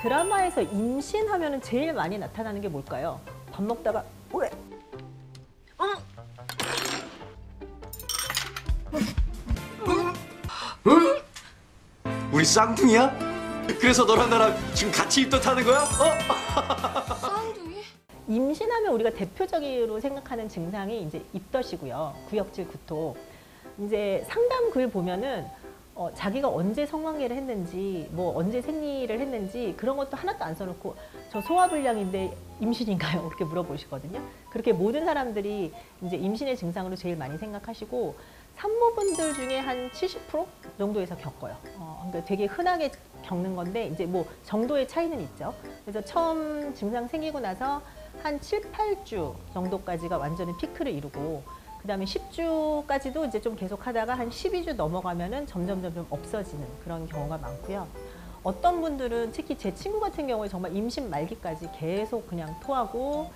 드라마에서 임신하면 제일 많이 나타나는 게 뭘까요? 밥 먹다가 왜? 우리 쌍둥이야? 그래서 너랑 나랑 지금 같이 입덧하는 거야? 쌍둥이? 임신하면 우리가 대표적으로 생각하는 증상이 이제 입덧이고요. 구역질 구토. 이제 상담 글 보면은 자기가 언제 성관계를 했는지, 뭐 언제 생리를 했는지 그런 것도 하나도 안 써놓고 저 소화불량인데 임신인가요? 그렇게 물어보시거든요. 그렇게 모든 사람들이 이제 임신의 증상으로 제일 많이 생각하시고 산모분들 중에 한 70% 정도에서 겪어요. 그러니까 되게 흔하게 겪는 건데 이제 뭐 정도의 차이는 있죠. 그래서 처음 증상 생기고 나서 한 7, 8주 정도까지가 완전히 피크를 이루고 그다음에 10주까지도 이제 좀 계속 하다가 한 12주 넘어가면은 점점 없어지는 그런 경우가 많고요. 어떤 분들은 특히 제 친구 같은 경우에 정말 임신 말기까지 계속 그냥 토하고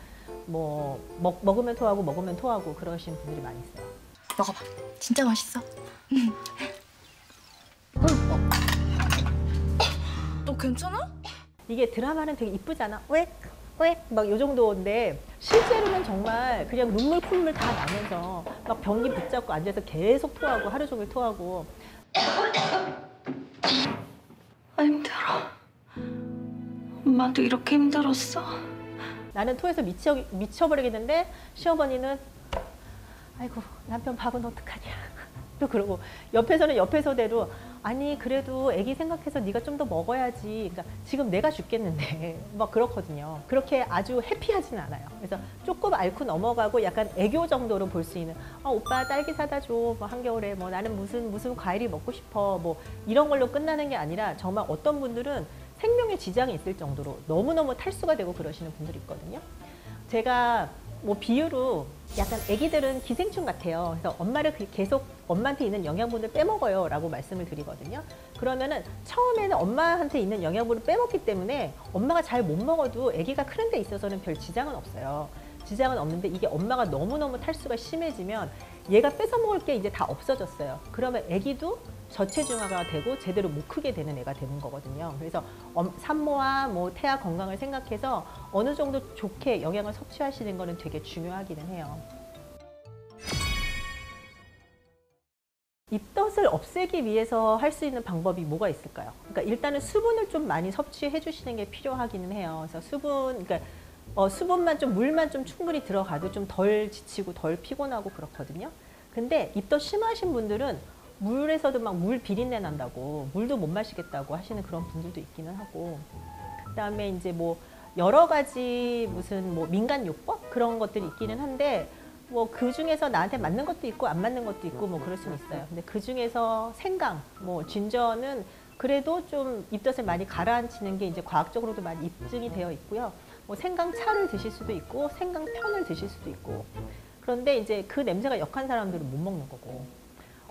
뭐 먹으면 토하고 먹으면 토하고 그러시는 분들이 많이 있어요. 먹어봐. 진짜 맛있어. 너 괜찮아? 이게 드라마는 되게 이쁘잖아. 왜? 막 요 정도인데 실제로는 정말 그냥 눈물 콧물 다 나면서 막 변기 붙잡고 앉아서 계속 토하고 하루 종일 토하고. 힘들어. 엄마도 이렇게 힘들었어? 나는 토해서 미쳐버리겠는데 시어머니는 아이고 남편 밥은 어떡하냐 또 그러고 옆에서는 옆에서대로 아니 그래도 애기 생각해서 네가 좀 더 먹어야지. 그러니까 지금 내가 죽겠는데 막 그렇거든요. 그렇게 아주 해피하진 않아요. 그래서 조금 앓고 넘어가고 약간 애교 정도로 볼 수 있는 오빠 딸기 사다 줘. 뭐 한겨울에 뭐 나는 무슨 과일이 먹고 싶어. 뭐 이런 걸로 끝나는 게 아니라 정말 어떤 분들은 생명에 지장이 있을 정도로 너무너무 탈수가 되고 그러시는 분들이 있거든요. 제가 뭐 비유로 약간 아기들은 기생충 같아요. 그래서 엄마를 계속 엄마한테 있는 영양분을 빼먹어요 라고 말씀을 드리거든요. 그러면은 처음에는 엄마한테 있는 영양분을 빼먹기 때문에 엄마가 잘 못 먹어도 아기가 크는 데 있어서는 별 지장은 없어요. 지장은 없는데 이게 엄마가 너무너무 탈수가 심해지면 얘가 뺏어 먹을 게 이제 다 없어졌어요. 그러면 아기도 저체중아가 되고 제대로 못 크게 되는 애가 되는 거거든요. 그래서 산모와 뭐 태아 건강을 생각해서 어느 정도 좋게 영양을 섭취하시는 거는 되게 중요하기는 해요. 입덧을 없애기 위해서 할 수 있는 방법이 뭐가 있을까요? 그러니까 일단은 수분을 좀 많이 섭취해 주시는 게 필요하기는 해요. 그래서 그러니까 수분만 좀 물만 좀 충분히 들어가도 좀 덜 지치고 덜 피곤하고 그렇거든요. 근데 입덧 심하신 분들은 물에서도 막 물 비린내 난다고 물도 못 마시겠다고 하시는 그런 분들도 있기는 하고 그다음에 이제 뭐 여러 가지 무슨 뭐 민간 요법 그런 것들이 있기는 한데 뭐 그 중에서 나한테 맞는 것도 있고 안 맞는 것도 있고 뭐 그럴 수는 있어요. 근데 그 중에서 생강, 뭐 진저는 그래도 좀 입덧을 많이 가라앉히는 게 이제 과학적으로도 많이 입증이 되어 있고요. 뭐 생강차를 드실 수도 있고 생강편을 드실 수도 있고 그런데 이제 그 냄새가 역한 사람들은 못 먹는 거고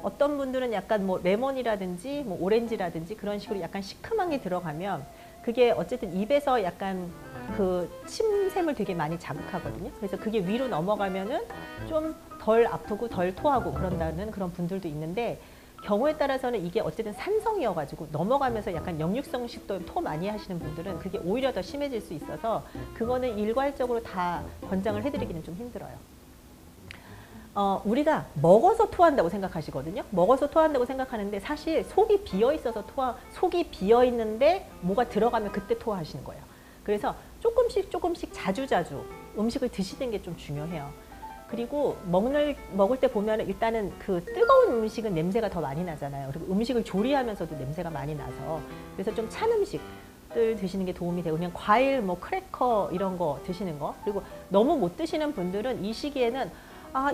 어떤 분들은 약간 뭐 레몬이라든지 뭐 오렌지라든지 그런 식으로 약간 시큼한 게 들어가면 그게 어쨌든 입에서 약간 그 침샘을 되게 많이 자극하거든요. 그래서 그게 위로 넘어가면은 좀 덜 아프고 덜 토하고 그런다는 그런 분들도 있는데 경우에 따라서는 이게 어쨌든 산성이어가지고 넘어가면서 약간 역류성 식도 토 많이 하시는 분들은 그게 오히려 더 심해질 수 있어서 그거는 일괄적으로 다 권장을 해드리기는 좀 힘들어요. 우리가 먹어서 토한다고 생각하시거든요. 먹어서 토한다고 생각하는데 사실 속이 비어 있어서 속이 비어 있는데 뭐가 들어가면 그때 토하시는 거예요. 그래서 조금씩 자주 음식을 드시는 게 좀 중요해요. 그리고 먹을 때 보면 일단은 그 뜨거운 음식은 냄새가 더 많이 나잖아요. 그리고 음식을 조리하면서도 냄새가 많이 나서 그래서 좀 찬 음식들 드시는 게 도움이 되고 그냥 과일, 뭐 크래커 이런 거 드시는 거 그리고 너무 못 드시는 분들은 이 시기에는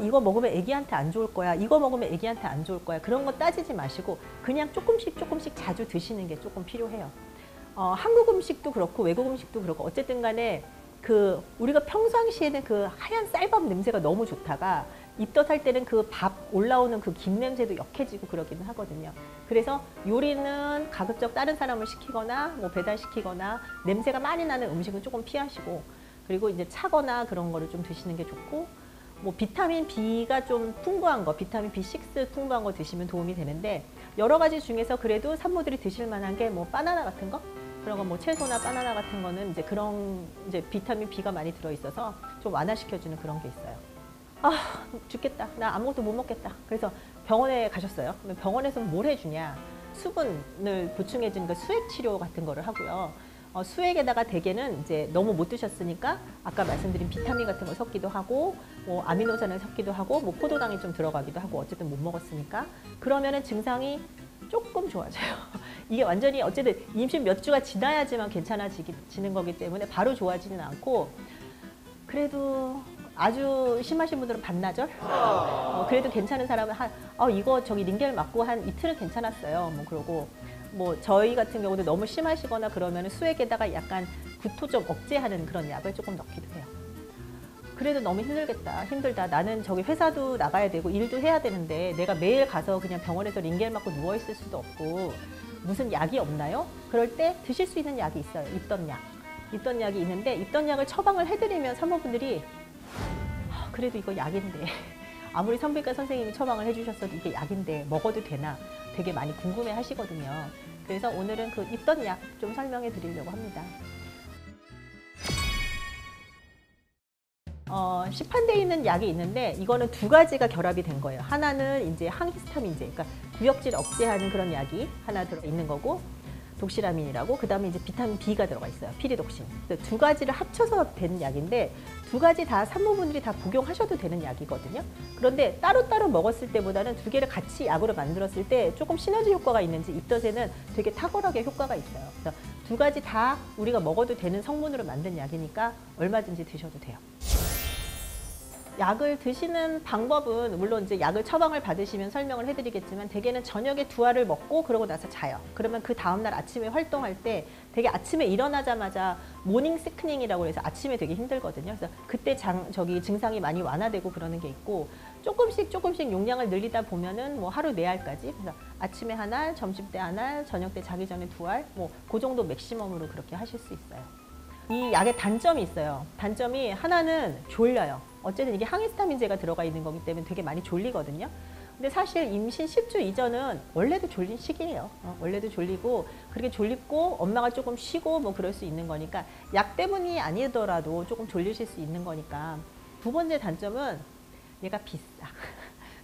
이거 먹으면 애기한테 안 좋을 거야. 이거 먹으면 애기한테 안 좋을 거야. 그런 거 따지지 마시고 그냥 조금씩 자주 드시는 게 조금 필요해요. 한국 음식도 그렇고 외국 음식도 그렇고 어쨌든 간에 우리가 평상시에는 그 하얀 쌀밥 냄새가 너무 좋다가 입덧할 때는 그 밥 올라오는 그 김 냄새도 역해지고 그러기는 하거든요. 그래서 요리는 가급적 다른 사람을 시키거나 뭐 배달시키거나 냄새가 많이 나는 음식은 조금 피하시고 그리고 이제 차거나 그런 거를 좀 드시는 게 좋고 뭐 비타민 B가 좀 풍부한 거, 비타민 B6 풍부한 거 드시면 도움이 되는데 여러 가지 중에서 그래도 산모들이 드실 만한 게 뭐 바나나 같은 거, 그런 거 뭐 채소나 바나나 같은 거는 이제 그런 이제 비타민 B가 많이 들어 있어서 좀 완화시켜주는 그런 게 있어요. 아, 죽겠다. 나 아무것도 못 먹겠다. 그래서 병원에 가셨어요. 그러면 병원에서 뭘 해주냐? 수분을 보충해주는 그 수액 치료 같은 거를 하고요. 수액에다가 대개는 이제 너무 못 드셨으니까 아까 말씀드린 비타민 같은 걸 섞기도 하고 뭐 아미노산을 섞기도 하고 뭐 포도당이 좀 들어가기도 하고 어쨌든 못 먹었으니까 그러면은 증상이 조금 좋아져요. 이게 완전히 어쨌든 임신 몇 주가 지나야지만 괜찮아지는 거기 때문에 바로 좋아지는 않고 그래도 아주 심하신 분들은 반나절? 그래도 괜찮은 사람은 이거 저기 링겔 맞고 한 이틀은 괜찮았어요. 뭐 그러고 뭐 저희 같은 경우도 너무 심하시거나 그러면 수액에다가 약간 구토 좀 억제하는 그런 약을 조금 넣기도 해요. 그래도 너무 힘들다. 나는 저기 회사도 나가야 되고 일도 해야 되는데 내가 매일 가서 그냥 병원에서 링겔 맞고 누워 있을 수도 없고 무슨 약이 없나요? 그럴 때 드실 수 있는 약이 있어요. 있던 약이 있는데 있던 약을 처방을 해드리면 산모분들이 그래도 이거 약인데 아무리 성비과 선생님이 처방을 해주셨어도 이게 약인데 먹어도 되나 되게 많이 궁금해 하시거든요. 그래서 오늘은 그 있던 약 좀 설명해 드리려고 합니다. 시판되어 있는 약이 있는데 이거는 두 가지가 결합이 된 거예요. 하나는 이제 항히스타민제, 그러니까 구역질 억제하는 그런 약이 하나 들어 있는 거고 독시라민이라고 그다음에 이제 비타민 B가 들어가 있어요. 피리독신. 두 가지를 합쳐서 된 약인데 두 가지 다 산모분들이 다 복용하셔도 되는 약이거든요. 그런데 따로따로 먹었을 때보다는 두 개를 같이 약으로 만들었을 때 조금 시너지 효과가 있는지 입덧에는 되게 탁월하게 효과가 있어요. 그래서 두 가지 다 우리가 먹어도 되는 성분으로 만든 약이니까 얼마든지 드셔도 돼요. 약을 드시는 방법은 물론 이제 약을 처방을 받으시면 설명을 해드리겠지만 대개는 저녁에 두 알을 먹고 그러고 나서 자요. 그러면 그 다음날 아침에 활동할 때 되게 아침에 일어나자마자 모닝 시크닝이라고 해서 아침에 되게 힘들거든요. 그래서 그때 증상이 많이 완화되고 그러는 게 있고 조금씩 용량을 늘리다 보면은 뭐 하루 4알까지 그래서 아침에 한 알, 점심 때 한 알, 저녁 때 자기 전에 2알 뭐 그 정도 맥시멈으로 그렇게 하실 수 있어요. 이 약의 단점이 있어요. 단점이 하나는 졸려요. 어쨌든 이게 항히스타민제가 들어가 있는 거기 때문에 되게 많이 졸리거든요. 근데 사실 임신 10주 이전은 원래도 졸린 시기예요. 원래도 졸리고 그렇게 졸립고 엄마가 조금 쉬고 뭐 그럴 수 있는 거니까 약 때문이 아니더라도 조금 졸리실 수 있는 거니까 두 번째 단점은 얘가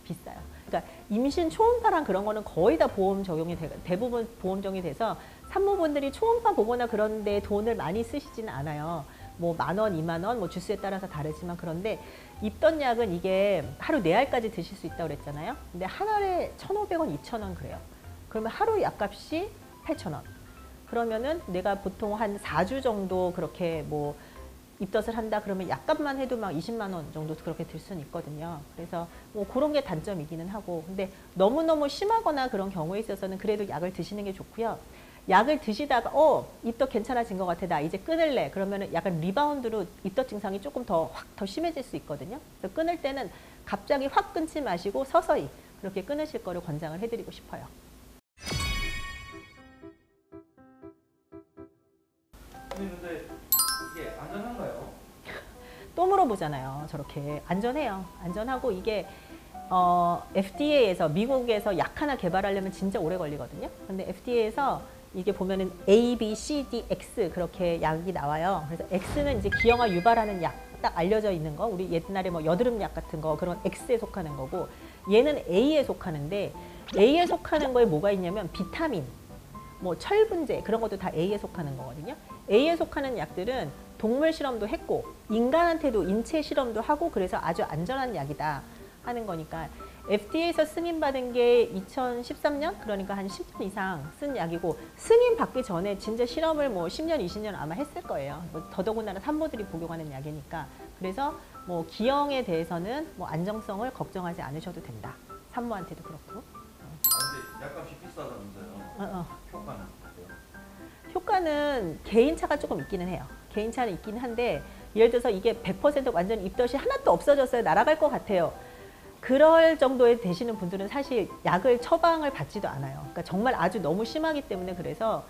비싸요. 그러니까 임신 초음파랑 그런 거는 거의 다 대부분 보험 적용이 돼서 산모분들이 초음파 보거나 그런 데 돈을 많이 쓰시지는 않아요. 뭐 10,000원, 20,000원, 뭐 주수에 따라서 다르지만 그런데 입던 약은 이게 하루 4알까지 드실 수 있다고 그랬잖아요. 근데 한 알에 1,500원, 2,000원 그래요. 그러면 하루 약값이 8,000원. 그러면은 내가 보통 한 4주 정도 그렇게 뭐 입덧을 한다 그러면 약값만 해도 막 20만 원 정도 그렇게 들 수는 있거든요. 그래서 뭐 그런 게 단점이기는 하고 근데 너무너무 심하거나 그런 경우에 있어서는 그래도 약을 드시는 게 좋고요. 약을 드시다가 입덧 괜찮아진 것 같아 나 이제 끊을래 그러면 약간 리바운드로 입덧 증상이 조금 더 심해질 수 있거든요. 그래서 끊을 때는 갑자기 확 끊지 마시고 서서히 그렇게 끊으실 거를 권장을 해드리고 싶어요. 근데 이게 안전한가요? 또 물어보잖아요. 저렇게 안전해요. 안전하고 이게 FDA에서 미국에서 약 하나 개발하려면 진짜 오래 걸리거든요. 근데 FDA에서 이게 보면은 A, B, C, D, X 그렇게 약이 나와요. 그래서 X는 이제 기형아 유발하는 약 딱 알려져 있는 거. 우리 옛날에 뭐 여드름 약 같은 거 그런 X에 속하는 거고 얘는 A에 속하는데 A에 속하는 거에 뭐가 있냐면 비타민, 뭐 철분제 그런 것도 다 A에 속하는 거거든요. A에 속하는 약들은 동물 실험도 했고 인간한테도 인체 실험도 하고 그래서 아주 안전한 약이다 하는 거니까 FDA에서 승인받은 게 2013년 그러니까 한 10년 이상 쓴 약이고 승인받기 전에 진짜 실험을 뭐 10년, 20년 아마 했을 거예요. 뭐 더더군다나 산모들이 복용하는 약이니까 그래서 뭐 기형에 대해서는 뭐 안정성을 걱정하지 않으셔도 된다. 산모한테도 그렇고. 근데 약값이 비싸다면서요. 효과는 어때요? 효과는 개인차가 조금 있기는 해요. 개인차는 있긴 한데 예를 들어서 이게 100% 완전 입덧이 하나도 없어졌어요. 날아갈 것 같아요. 그럴 정도에 되시는 분들은 사실 약을 처방을 받지도 않아요. 그러니까 정말 아주 너무 심하기 때문에 그래서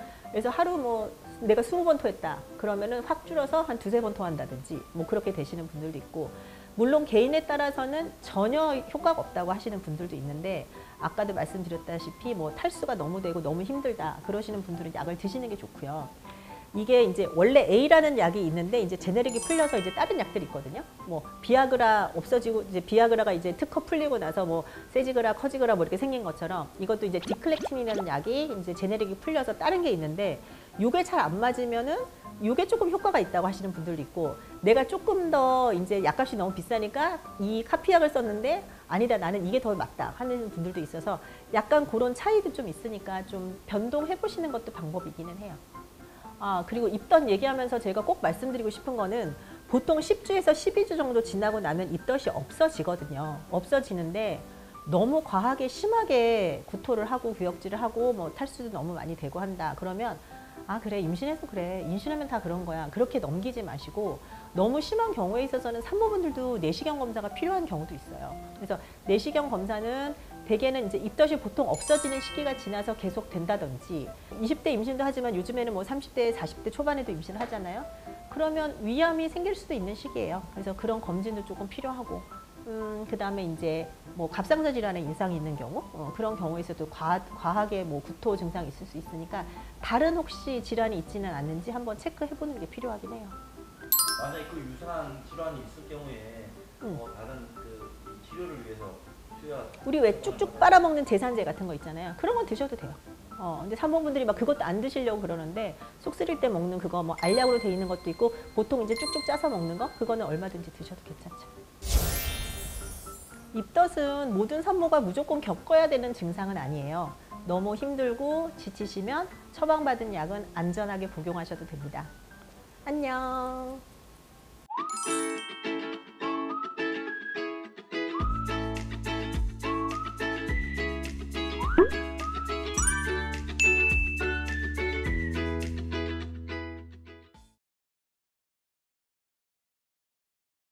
하루 뭐 내가 20번 토했다. 그러면은 확 줄여서 한 2-3번 토한다든지 뭐 그렇게 되시는 분들도 있고 물론 개인에 따라서는 전혀 효과가 없다고 하시는 분들도 있는데 아까도 말씀드렸다시피 뭐 탈수가 너무 되고 너무 힘들다 그러시는 분들은 약을 드시는 게 좋고요. 이게 이제 원래 A라는 약이 있는데 이제 제네릭이 풀려서 이제 다른 약들이 있거든요. 뭐 비아그라 없어지고 이제 비아그라가 이제 특허 풀리고 나서 뭐 세지그라, 커지그라 뭐 이렇게 생긴 것처럼 이것도 이제 디클렉틴이라는 약이 이제 제네릭이 풀려서 다른 게 있는데 요게 잘 안 맞으면은 요게 조금 효과가 있다고 하시는 분들도 있고 내가 조금 더 이제 약값이 너무 비싸니까 이 카피약을 썼는데 아니다 나는 이게 더 맞다 하는 분들도 있어서 약간 그런 차이도 좀 있으니까 좀 변동해 보시는 것도 방법이기는 해요. 아 그리고 입덧 얘기하면서 제가 꼭 말씀드리고 싶은 거는 보통 10주에서 12주 정도 지나고 나면 입덧이 없어지거든요. 없어지는데 너무 과하게 심하게 구토를 하고 구역질을 하고 뭐 탈수도 너무 많이 되고 한다 그러면 아 그래 임신해서 그래 임신하면 다 그런 거야 그렇게 넘기지 마시고 너무 심한 경우에 있어서는 산모분들도 내시경 검사가 필요한 경우도 있어요. 그래서 내시경 검사는 대개는 이제 입덧이 보통 없어지는 시기가 지나서 계속 된다든지 20대 임신도 하지만 요즘에는 뭐 30대 40대 초반에도 임신을 하잖아요. 그러면 위암이 생길 수도 있는 시기예요. 그래서 그런 검진도 조금 필요하고 그 다음에 이제 뭐 갑상선 질환에 이상이 있는 경우 그런 경우에서도 과하게 뭐 구토 증상이 있을 수 있으니까 다른 혹시 질환이 있지는 않는지 한번 체크해 보는 게 필요하긴 해요. 만약에 그 유사한 질환이 있을 경우에 다른 그 치료를 위해서 투여 우리 왜 쭉쭉 빨아먹는 제산제 같은 거 있잖아요. 그런 건 드셔도 돼요. 근데 산모분들이 막 그것도 안 드시려고 그러는데 속 쓰릴 때 먹는 그거 뭐 알약으로 돼 있는 것도 있고 보통 이제 쭉쭉 짜서 먹는 거 그거는 얼마든지 드셔도 괜찮죠. 입덧은 모든 산모가 무조건 겪어야 되는 증상은 아니에요. 너무 힘들고 지치시면 처방받은 약은 안전하게 복용하셔도 됩니다. 안녕.